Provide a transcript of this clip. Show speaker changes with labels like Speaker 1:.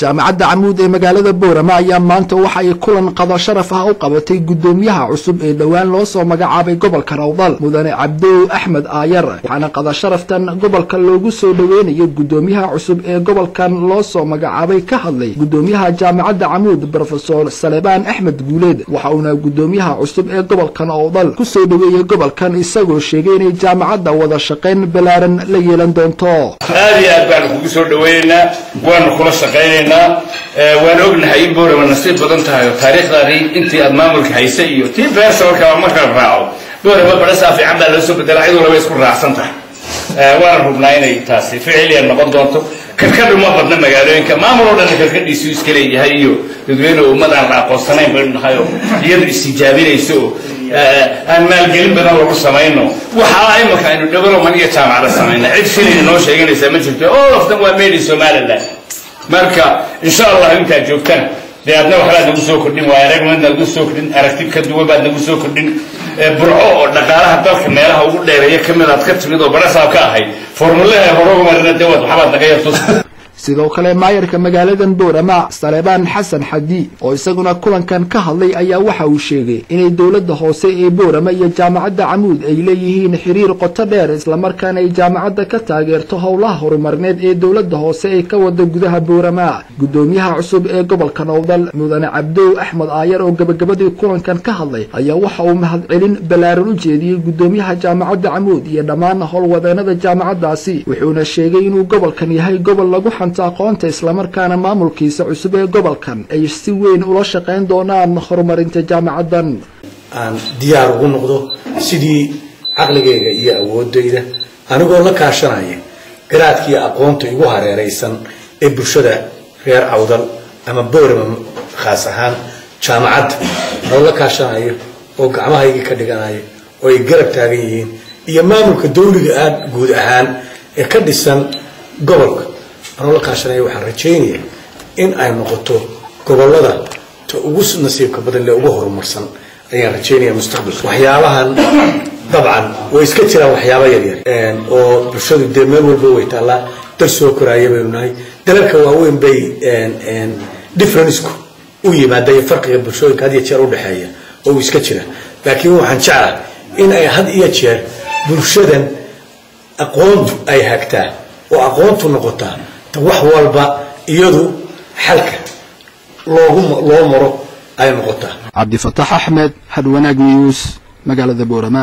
Speaker 1: جامعة عمود مقالة بورما أيام مانتا وحي كلن قضى شرفها أو قبتي قدوميها عصب دوان لوسو مقعابي قبل كروضال مدن عبدو أحمد آير وحنا قضى شرفتان قبل كاللوغسو دويني قدوميها عصب قبل كان لوسو مقعابي كهضلي قدوميها جامعة عمود بروفيسور سليبان أحمد قوليد وحاونا قدوميها عصب قبل كان أوضال كسو دويني قبل كان إساقو الشيقيني جامعة وذا شقين بلارن ليلان دونتو
Speaker 2: هذه أدبان كسو دوينا وان خلص شقينينا waan ognahay in boorama nasiib badan tahay taariikhdaadii intii aad maamulka haysay iyo tii beersalka marka raaco boorama barasaa fiican baa loo soo bedelay cidoo laba isku raacsan tahay waan rubnaa inay taasi ficiliyan noqon doonto karkadhu ma badna magaalooyinka maamul oo dhan karkadhiisu iska leeyahay iyo dadweyne ummadaan la aqoonsanayn baynu nahay oo iyadu istijaabinayso aan maalgelin badan lagu samayno waxaa imika aynu development iyo jaamacada samayna cid shilin noo sheeganaysa ma jirto all of them waa made in Somaliland marka insha Allah inta joogtan deedna waxa lagu soo kordhin waa aragman lagu soo kordhin aragti ka duwan baad lagu soo kordhin burco oo dhaqaalaha dalka meelaha ugu dheereeya kamid aad ka timid oo barasaab ka ahay formulaha horogu marna dawad waxa baad naga yarto
Speaker 1: sidoo kale maayarka magaaladan Boorama Saleebaan Xasan Xadi oo isaguna kulankan ka hadlay ayaa waxa uu sheegay in dawladda hoose ee Boorama iyo jaamacadda Amuud ay leeyihiin xiriir qoto dheer isla markaana ay jaamacadda ka taageerto howlaha horumarineed ee dawladda hoose ay ka wada gudaha Boorama gudoomiyaha cusub ee gobolka Nowdal mudane Cabdo Axmed Aayar oo gabagabadii kulankan ka hadlay ayaa waxa uu mahadcelin balaaran u jeediyay gudoomiyaha jaamacadda Amuud iyo dhammaan howlwadeenada jaamacaddaasi wuxuuna sheegay inuu gobolkan yahay gobol lagu aqoonta isla markaana maamulkiisa cusub ee gobolkan ay si weyn ula shaqeyn doonaan horumarinta jaamacadan
Speaker 3: aan diyaar ugu noqdo sidii aqligayga iyo awoodayda anigoo la kaashanaya garaadkii aqoonta igu hareeraysan ee bulshada reer Awdal ama Boorama khaas ahaan jaamacad oo la kaashanayo oo gacmahayga ka dhiganayo oo ay garab taagan yihiin iyo maamulka dawliga aad guud ahaan ee ka dhisan gobolka أنا لك عشان يوحنا رجيني إن أي نقطة قبل هذا تقص نصيب كبدل اللي أبوه مرسن أي رجيني مستقبل وحيالها طبعا ويسكتنا وحيالها يدير وبشر الدمر والبويت الله ترسو كراية بيناي دلك هو بي إن differenceكو ويما ده يفرق بشر كهذه تشارو بحياة ويسكتنا لكن هو حنشعر إن أي حد يشير برشدن أقوند أي هكتا وأقوند النقطة wax walba iyadu xalka loo maro ay noqotaa
Speaker 1: Cabdi Fataax Ahmed Hadwanaag News magaalada Boorama